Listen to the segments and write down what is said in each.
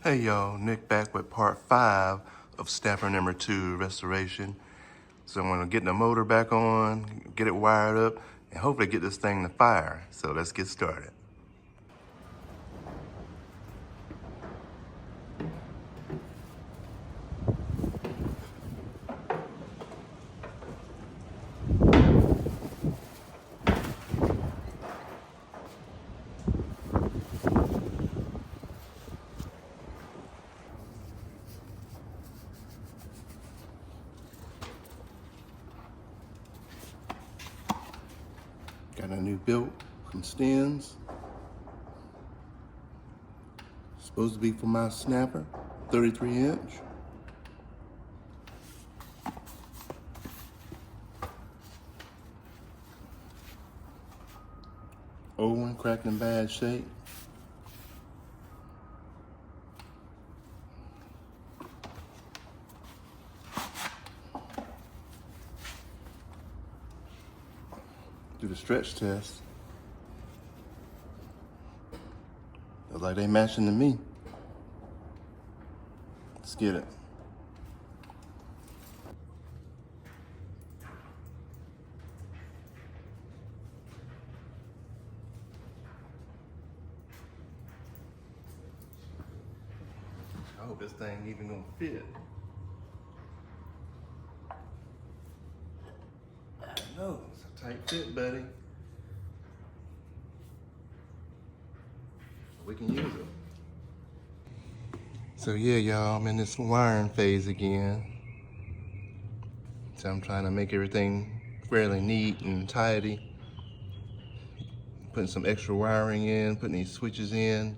Hey y'all, Nick back with part 5 of snapper number 2 restoration. So I'm gonna get the motor back on, get it wired up, and hopefully get this thing to fire. So let's get started. Got a new belt from Stens. Supposed to be for my snapper, 33 inch. Old one, cracked in bad shape. Do the stretch test. Looks like they matching to me. Let's get it. I hope this thing even gonna fit. I know, it's a tight fit, buddy. We can use it. So yeah, y'all, I'm in this wiring phase again. So I'm trying to make everything fairly neat and tidy. Putting some extra wiring in, putting these switches in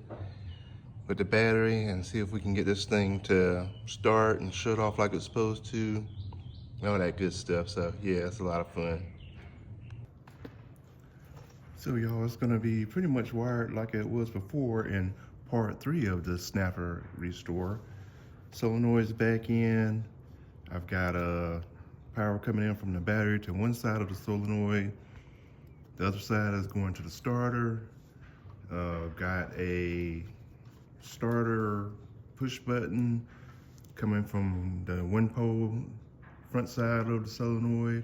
with the battery and see if we can get this thing to start and shut off like it's supposed to. All that good stuff. So yeah, it's a lot of fun. So y'all, it's gonna be pretty much wired like it was before in part 3 of the snapper restore. Solenoid's back in. I've got power coming in from the battery to one side of the solenoid. The other side is going to the starter. Got a starter push button coming from the one pole front side of the solenoid.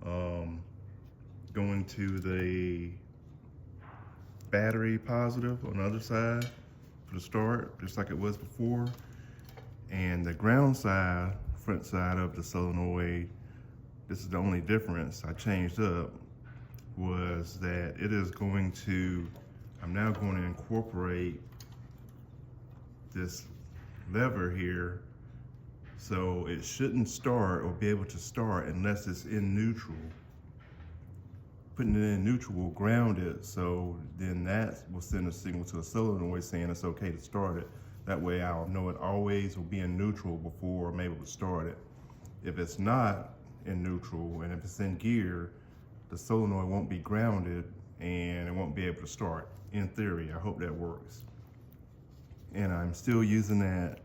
Going to the battery positive on the other side for the start, just like it was before. And the ground side, front side of the solenoid, this is the only difference I changed up, was that it is going to, I'm now going to incorporate this lever here, so it shouldn't start or be able to start unless it's in neutral. Putting it in neutral will ground it, so then that will send a signal to a solenoid saying it's okay to start it. That way I'll know it always will be in neutral before I'm able to start it. If it's not in neutral and if it's in gear, the solenoid won't be grounded and it won't be able to start. In theory, I hope that works. And I'm still using that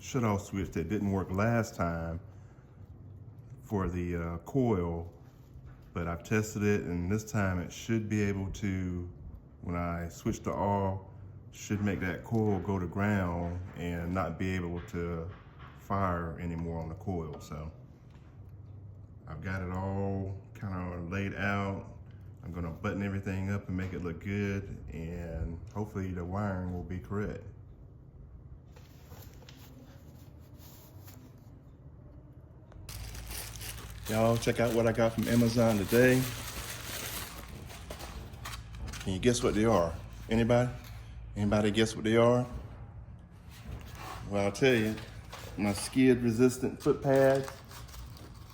shutoff switch that didn't work last time for the coil, but I've tested it and this time it should be able to, when I switch to off, should make that coil go to ground and not be able to fire anymore on the coil. So I've got it all kind of laid out. I'm gonna button everything up and make it look good, and hopefully the wiring will be correct. Y'all, check out what I got from Amazon today. Can you guess what they are? Anybody? Anybody guess what they are? Well, I'll tell you, my skid resistant foot pads.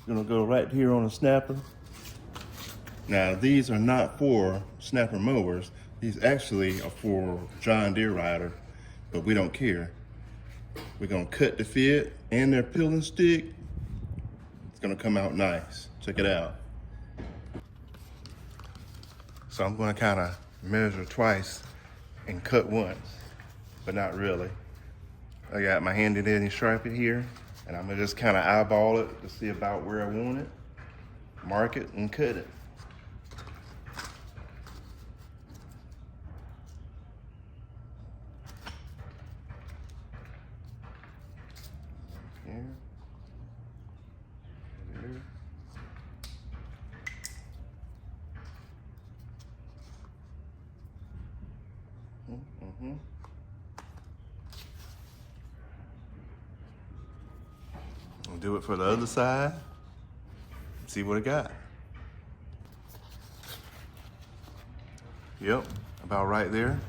Gonna go right here on the snapper. Now, these are not for snapper mowers. These actually are for John Deere rider, but we don't care. We're gonna cut the fit and their peel and stick. It's gonna come out nice. Check it out. So I'm gonna kind of measure twice and cut once, but not really. I got my handy dandy Sharpie here, and I'm gonna just kind of eyeball it to see about where I want it, mark it, and cut it. We'll do it for the other side. See what it got. Yep, about right there.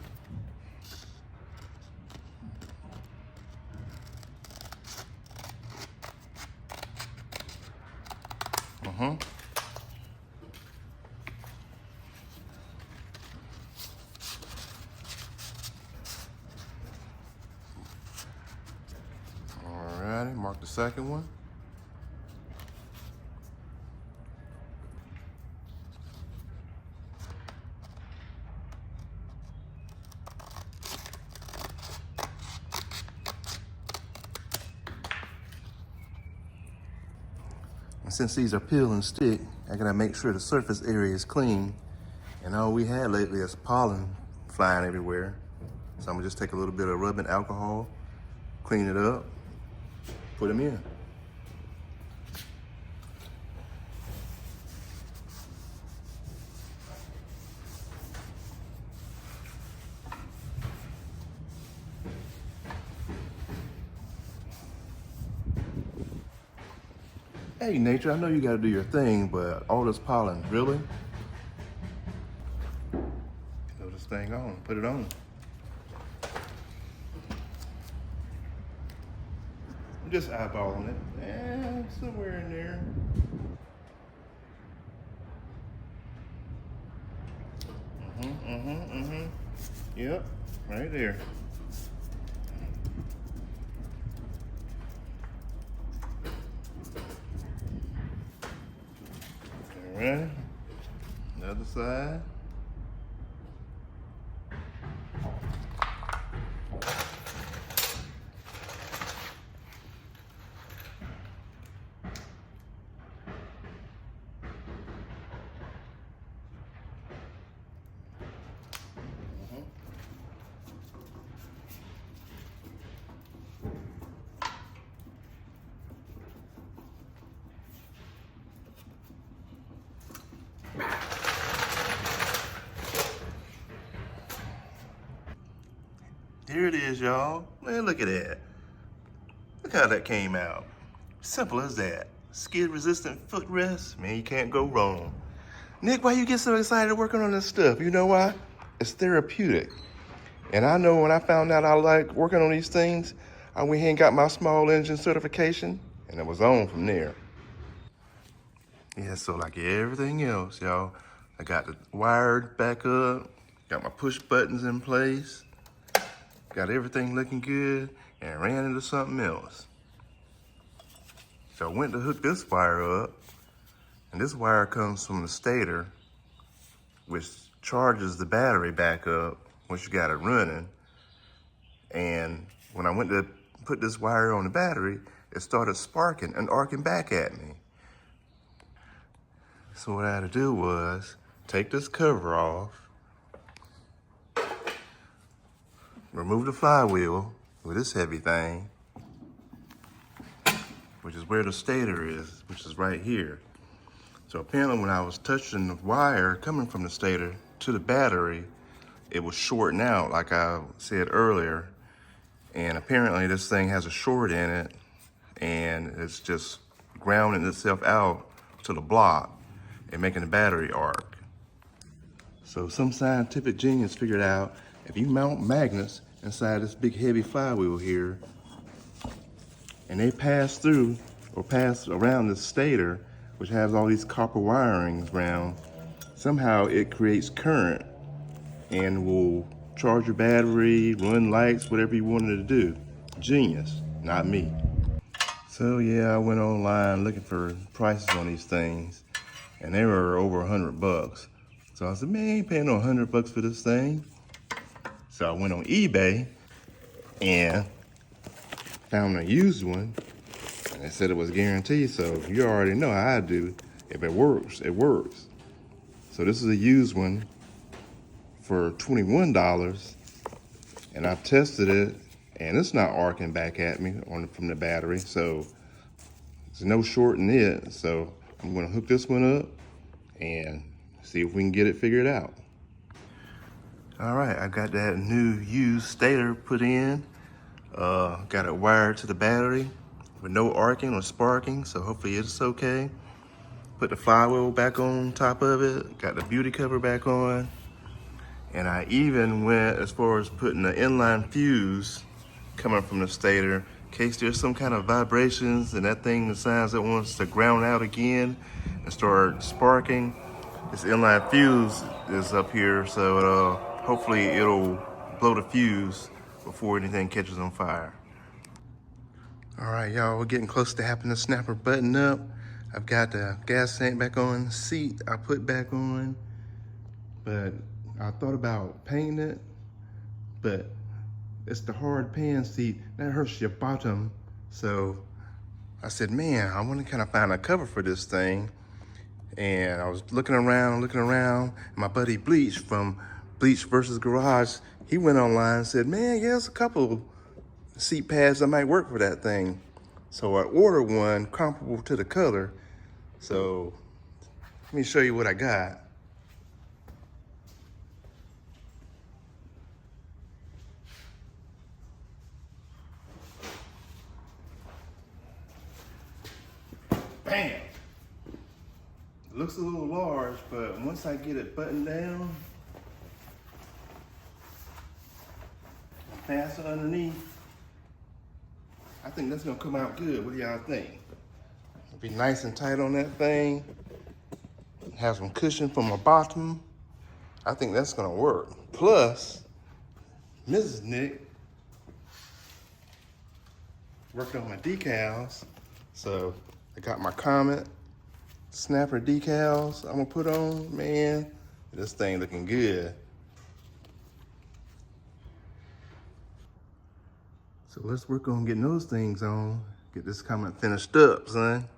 Alrighty, mark the second one. And since these are peel and stick, I gotta make sure the surface area is clean. And all we had lately is pollen flying everywhere. So I'm gonna just take a little bit of rubbing alcohol, clean it up, put them in. Hey, nature, I know you gotta do your thing, but all this pollen, really? Throw this thing on, put it on. I'm just eyeballing it. Somewhere in there. Yep, right there. All right, another side. Here it is, y'all. Man, look at that. Look how that came out. Simple as that. Skid-resistant footrest. Man, you can't go wrong. Nick, why you get so excited working on this stuff? You know why? It's therapeutic. And I know when I found out I like working on these things, I went ahead and got my small engine certification, and it was on from there. Yeah, so like everything else, y'all, I got it wired back up, got my push buttons in place, got everything looking good, and ran into something else. So I went to hook this wire up, and this wire comes from the stator, which charges the battery back up once you got it running. And when I went to put this wire on the battery, it started sparking and arcing back at me. So what I had to do was take this cover off, remove the flywheel with this heavy thing, which is where the stator is, which is right here. So apparently when I was touching the wire coming from the stator to the battery, it was shorting out like I said earlier. And apparently this thing has a short in it and it's just grounding itself out to the block and making the battery arc. So some scientific genius figured out if you mount magnets inside this big heavy flywheel here, and they pass through or pass around the stator, which has all these copper wirings around, somehow it creates current and will charge your battery, run lights, whatever you wanted to do. Genius, not me. So yeah, I went online looking for prices on these things, and they were over $100. So I said, man, I ain't paying no $100 for this thing. So I went on eBay and found a used one, and they said it was guaranteed. So you already know how I do. If it works, it works. So this is a used one for $21, and I've tested it, and it's not arcing back at me from the battery. So there's no short in it. So I'm gonna hook this one up and see if we can get it figured out. All right, I got that new used stator put in. Got it wired to the battery. with no arcing or sparking, so hopefully it's okay. Put the flywheel back on top of it, got the beauty cover back on, and I even went as far as putting the inline fuse coming from the stator in case there's some kind of vibrations and that thing decides it wants to ground out again and start sparking. This inline fuse is up here, so hopefully it'll blow the fuse before anything catches on fire. All right, y'all, we're getting close to having the snapper button up. I've got the gas tank back on, the seat I put back on, but I thought about painting it, but it's the hard pan seat, that hurts your bottom. So I said, man, I want to kind of find a cover for this thing. And I was looking around, and my buddy Bleach from Bleach versus Garage, he went online and said, man, yeah, there's a couple seat pads that might work for that thing. So I ordered one comparable to the color. So let me show you what I got. Bam! It looks a little large, but once I get it buttoned down, and fasten underneath, I think that's gonna come out good. What do y'all think? It'll be nice and tight on that thing. Have some cushion for my bottom. I think that's gonna work. Plus, Mrs. Nick worked on my decals. So I got my Comet snapper decals I'm gonna put on. Man, this thing looking good. So let's work on getting those things on. Get this Comet finished up, son.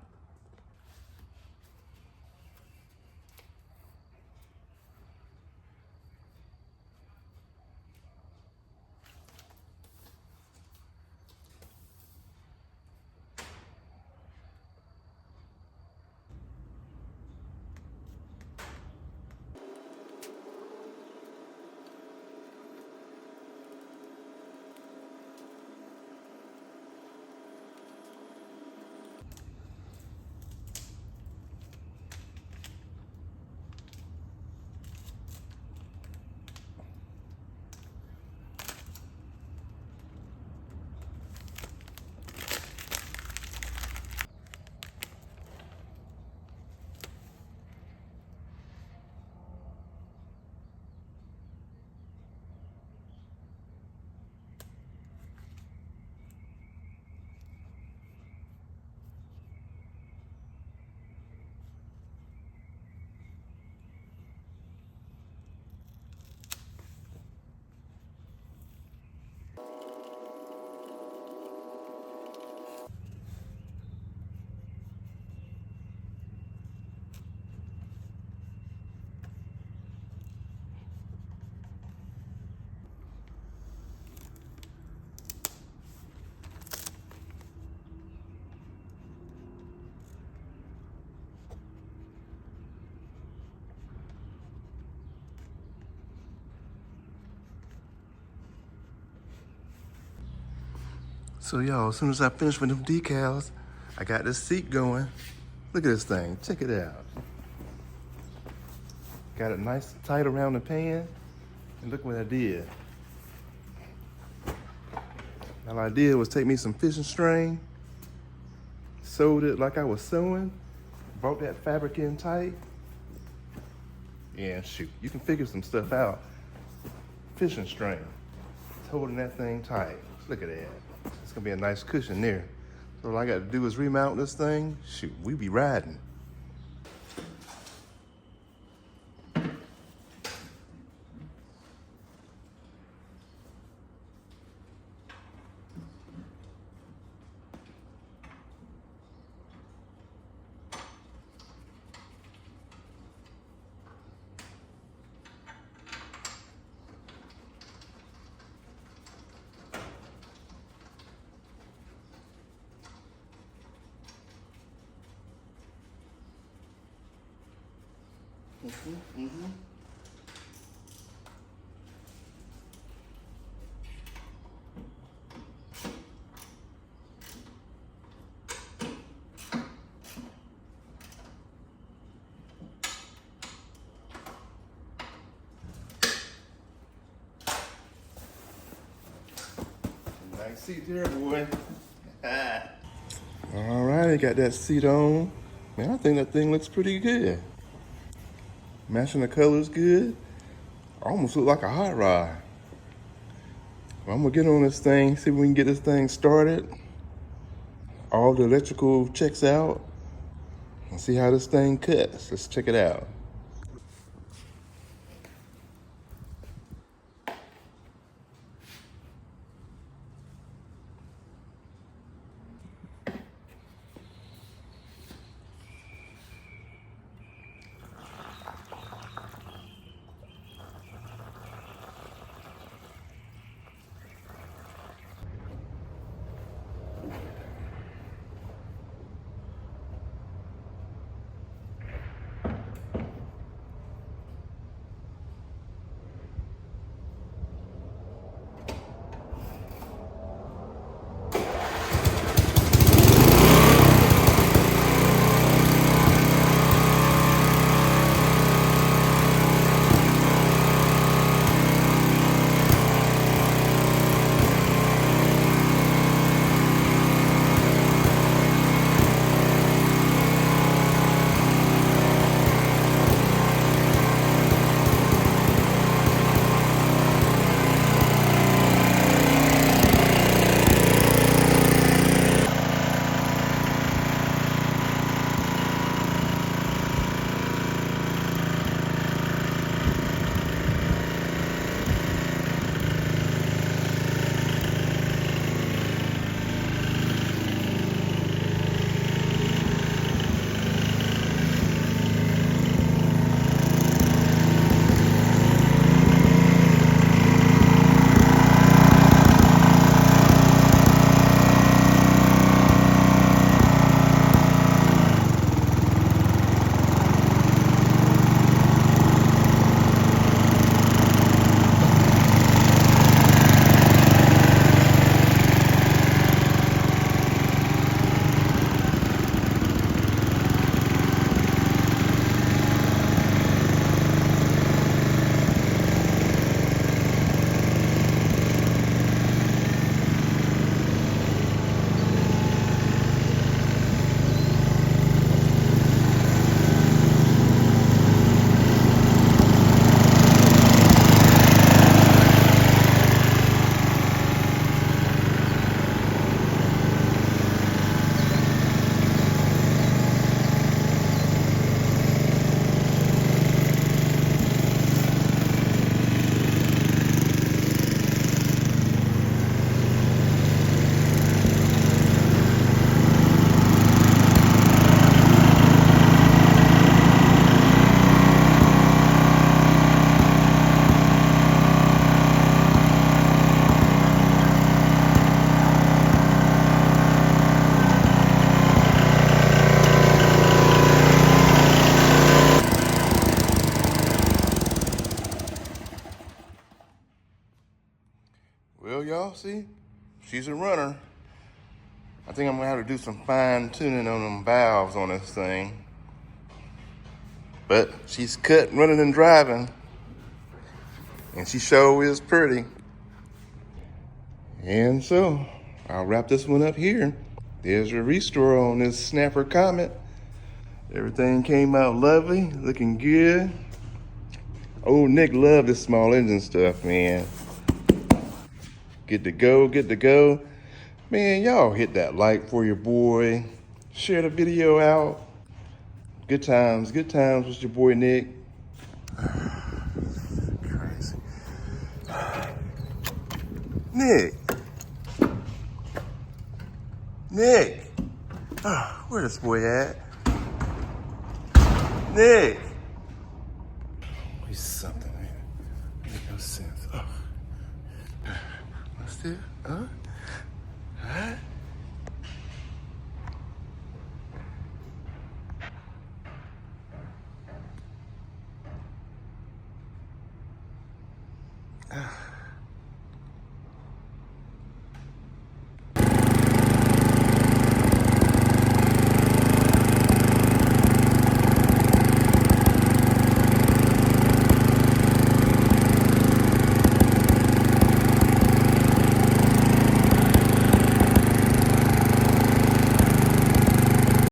So y'all, as soon as I finish with them decals, I got this seat going. Look at this thing, check it out. Got it nice and tight around the pan, and look what I did. All I did was take me some fishing string, sewed it like I was sewing, brought that fabric in tight, and shoot, you can figure some stuff out. Fishing string, it's holding that thing tight. Look at that. It's gonna be a nice cushion there. So all I gotta do is remount this thing. Shoot, we be riding. Nice seat there, boy. All right, got that seat on. Man, I think that thing looks pretty good. Matching the colors good. Almost look like a hot rod. Well, I'm gonna get on this thing, see if we can get this thing started. All the electrical checks out. And see how this thing cuts. Let's check it out. Well, y'all see, she's a runner. I think I'm gonna have to do some fine tuning on them valves on this thing. But she's cut, running and driving. And she sure is pretty. And so, I'll wrap this one up here. There's your restore on this Snapper Comet. Everything came out lovely, looking good. Oh, Nick loved this small engine stuff, man. Good to go, good to go. Man, y'all hit that like for your boy. Share the video out. Good times with your boy Nick. Crazy. Nick. Nick. Oh, where this boy at? Nick. He's something, man. Make no sense. Oh. What's this? Huh? Huh? Ah.